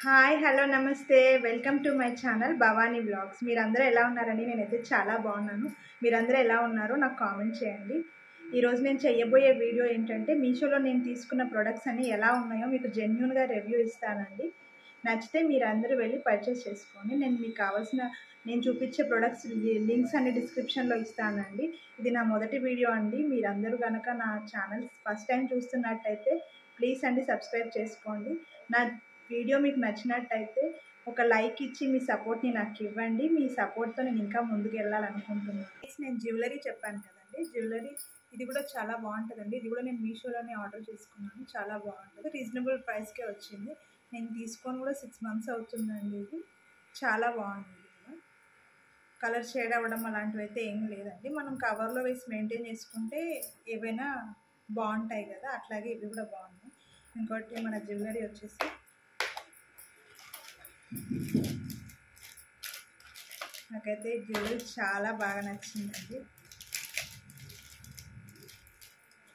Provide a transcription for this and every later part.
Hi hello నమస్తే welcome to my channel Bhavani blogs. మీరందరూ ఎలా ఉన్నారండి? నేనైతే చాలా బాగున్నాను. మీరందరూ ఎలా ఉన్నారో నాకు కామెంట్ చేయండి. ఈరోజు నేను చేయబోయే వీడియో ఏంటంటే మీషోలో నేను తీసుకున్న ప్రొడక్ట్స్ అన్నీ ఎలా ఉన్నాయో మీకు జెన్యూన్గా రివ్యూ ఇస్తానండి. నచ్చితే మీరందరూ వెళ్ళి పర్చేస్ చేసుకోండి. నేను మీకు కావాల్సిన నేను చూపించే ప్రొడక్ట్స్ లింక్స్ అన్ని డిస్క్రిప్షన్లో ఇస్తానండి. ఇది నా మొదటి వీడియో అండి. మీరందరూ కనుక నా ఛానల్ ఫస్ట్ టైం చూస్తున్నట్టయితే ప్లీజ్ అండి సబ్స్క్రైబ్ చేసుకోండి. నా వీడియో మీకు నచ్చినట్టయితే ఒక లైక్ ఇచ్చి మీ సపోర్ట్ని నాకు ఇవ్వండి. మీ సపోర్ట్తో నేను ఇంకా ముందుకు వెళ్ళాలనుకుంటున్నాను. నేను జ్యువెలరీ చెప్పాను కదండి, జ్యువెలరీ ఇది కూడా చాలా బాగుంటుందండి. ఇది కూడా నేను మీషోలోనే ఆర్డర్ చేసుకున్నాను. చాలా బాగుంటుంది, రీజనబుల్ ప్రైస్కే వచ్చింది. నేను తీసుకొని కూడా 6 months అవుతుందండి. ఇది చాలా బాగుంది. కలర్ షేడ్ అవ్వడం అలాంటివి అయితే ఏం లేదండి. మనం కవర్లో వేసి మెయింటైన్ చేసుకుంటే ఏవైనా బాగుంటాయి కదా, అట్లాగే ఇవి కూడా బాగున్నాయి. ఇంకోటి మన జ్యువెలరీ వచ్చేసి నాకైతే జ్యువెలరీ చాలా బాగా నచ్చిందండి.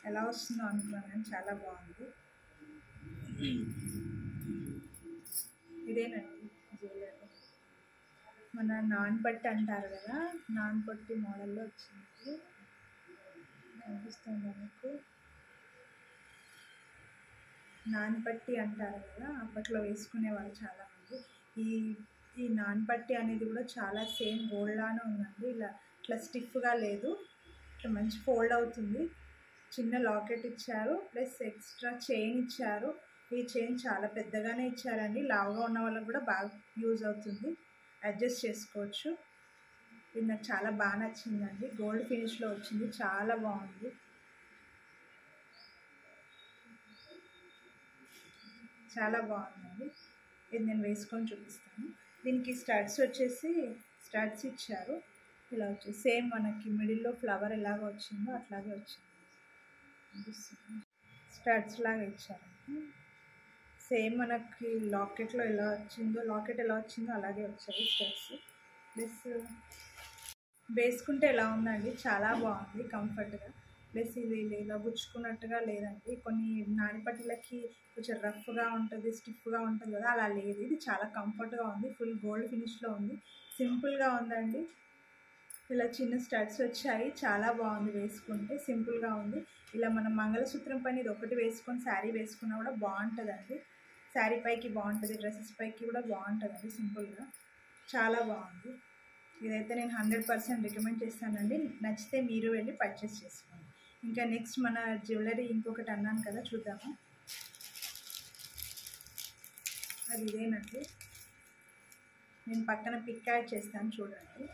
ఎలా వస్తుందో అనుకున్నాను కానీ చాలా బాగుంది. ఇదేనండి జ్యువెలరీ, మన నాన్ పట్టి అంటారు కదా, నాన్ పట్టి మోడల్లో వచ్చింది. కనిపిస్తుంది మీకు, నాన్ పట్టి అంటారు కదా, అప్పట్లో వేసుకునేవాళ్ళు చాలామంది. ఈ నాన్ పట్టి అనేది కూడా చాలా సేమ్ గోల్డ్ లానే ఉందండి. ఇట్లా స్టిఫ్గా లేదు, ఇట్లా మంచి ఫోల్డ్ అవుతుంది. చిన్న లాకెట్ ఇచ్చారు, ప్లస్ ఎక్స్ట్రా చైన్ ఇచ్చారు. ఈ చైన్ చాలా పెద్దగానే ఇచ్చారండి. లావుగా ఉన్న వాళ్ళకి కూడా బాగా యూజ్ అవుతుంది, అడ్జస్ట్ చేసుకోవచ్చు. ఇది నాకు చాలా బాగా నచ్చిందండి. గోల్డ్ ఫినిష్లో వచ్చింది, చాలా బాగుంది, చాలా బాగుందండి. ఇది నేను వేసుకొని చూపిస్తాను. దీనికి స్టడ్స్ ఇచ్చారు. ఇలా వచ్చేసి సేమ్ మనకి మిడిల్లో ఫ్లవర్ ఎలాగ వచ్చిందో అట్లాగే వచ్చింది. స్టడ్స్ లాగా ఇచ్చారండి. సేమ్ మనకి లాకెట్ ఎలా వచ్చిందో అలాగే వచ్చాయి స్టడ్స్. ప్లస్ వేసుకుంటే ఎలా ఉందండి, చాలా బాగుంది, కంఫర్ట్గా. ప్లస్ ఇది ఇలా గుచ్చుకున్నట్టుగా లేదండి. కొన్ని నానిపట్టులకి కొంచెం రఫ్గా ఉంటుంది, స్టిఫ్గా ఉంటుంది కదా, అలా లేదు. ఇది చాలా కంఫర్ట్గా ఉంది, ఫుల్ గోల్డ్ ఫినిష్లో ఉంది, సింపుల్గా ఉందండి. ఇలా చిన్న స్టడ్స్ వచ్చాయి, చాలా బాగుంది వేసుకుంటే, సింపుల్గా ఉంది. ఇలా మనం మంగళసూత్రం పైన ఇది ఒకటి వేసుకొని శారీ వేసుకున్నా కూడా బాగుంటుందండి. శారీ పైకి బాగుంటుంది, డ్రెస్సెస్ పైకి కూడా బాగుంటుందండి సింపుల్గా. చాలా బాగుంది. ఇదైతే నేను 100% రికమెండ్ చేస్తానండి. నచ్చితే మీరు వెళ్ళి పర్చేస్ చేసుకోండి. ఇంకా నెక్స్ట్ మన జ్యువెలరీ ఇంకొకటి అన్నాను కదా, చూద్దాము. అది ఇదేనండి, నేను పక్కన పిక్ యాడ్ చేస్తాను చూడండి.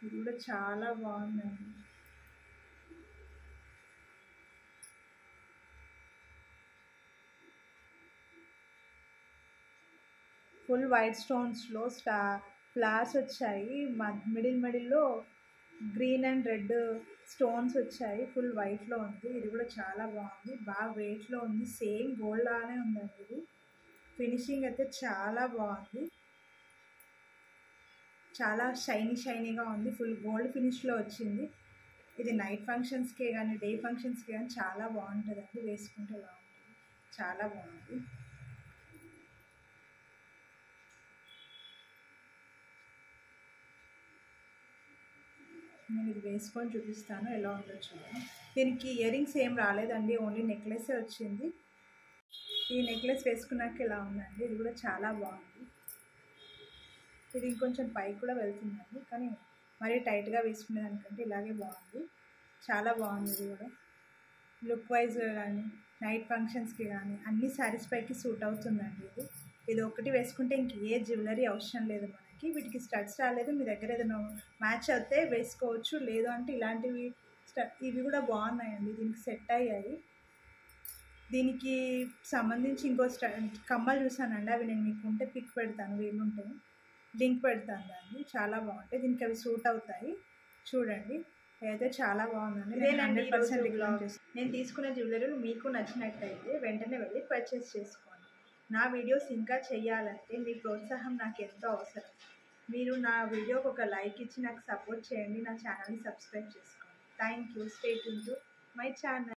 ఇది కూడా చాలా బాగుందండి. ఫుల్ వైట్ స్టోన్స్లో ఫ్లవర్స్ వచ్చాయి. మిడిల్లో గ్రీన్ అండ్ రెడ్ స్టోన్స్ వచ్చాయి. ఫుల్ వైట్లో ఉంది. ఇది కూడా చాలా బాగుంది, బాగా వెయిట్లో ఉంది, సేమ్ గోల్డ్ లానే ఉందండి. ఇది ఫినిషింగ్ అయితే చాలా బాగుంది, చాలా షైనీగా ఉంది, ఫుల్ గోల్డ్ ఫినిష్లో వచ్చింది. ఇది నైట్ ఫంక్షన్స్కే కానీ డే ఫంక్షన్స్కి కానీ చాలా బాగుంటుందండి, వేసుకుంటే బాగుంటుంది, చాలా బాగుంది. నేను ఇది వేసుకొని చూపిస్తాను ఎలా ఉందో చూడండి. దీనికి ఇయర్ రింగ్స్ ఏం రాలేదండి, ఓన్లీ నెక్లెసే వచ్చింది. ఈ నెక్లెస్ వేసుకున్నాక ఇలా ఉందండి. ఇది కూడా చాలా బాగుంది. ఇది ఇంకొంచెం పైకి కూడా వెళ్తుందండి, కానీ మరీ టైట్గా వేసుకునేదానికంటే ఇలాగే బాగుంది, చాలా బాగుంది. ఇది కూడా లుక్ వైజ్గా కానీ నైట్ ఫంక్షన్స్కి కానీ అన్ని శారీస్ పైకి సూట్ అవుతుందండి. ఇది ఒకటి వేసుకుంటే ఇంక ఏ జ్యువెలరీ అవసరం లేదు మనకి. వీటికి స్టడ్స్ రాలేదు, మీ దగ్గర ఏదైనా మ్యాచ్ అయితే వేసుకోవచ్చు, లేదు అంటే ఇలాంటివి ఇవి కూడా బాగున్నాయండి, దీనికి సెట్ అయ్యాయి. దీనికి సంబంధించి ఇంకో కమ్మలు చూసానండి, అవి నేను మీకు ఉంటే పిక్ పెడతాను, వీలుంటే లింక్ పెడతాను దాన్ని, చాలా బాగుంటాయి. దీనికి అవి సూట్ అవుతాయి, చూడండి. అయితే చాలా బాగుందండి. నేను 100% రికమెండ్ చేస్తాను. నేను తీసుకునే జ్యువెలరీలు మీకు నచ్చినట్టయితే వెంటనే వెళ్ళి పర్చేస్ చేసుకోండి. నా వీడియోస్ ఇంకా చేయాలంటే మీ ప్రోత్సాహం నాకు ఎంతో అవసరం. మీరు నా వీడియోకి ఒక లైక్ ఇచ్చి నాకు సపోర్ట్ చేయండి, నా ఛానల్ని సబ్స్క్రైబ్ చేసుకోండి. Thank you. Stay tune to my channel.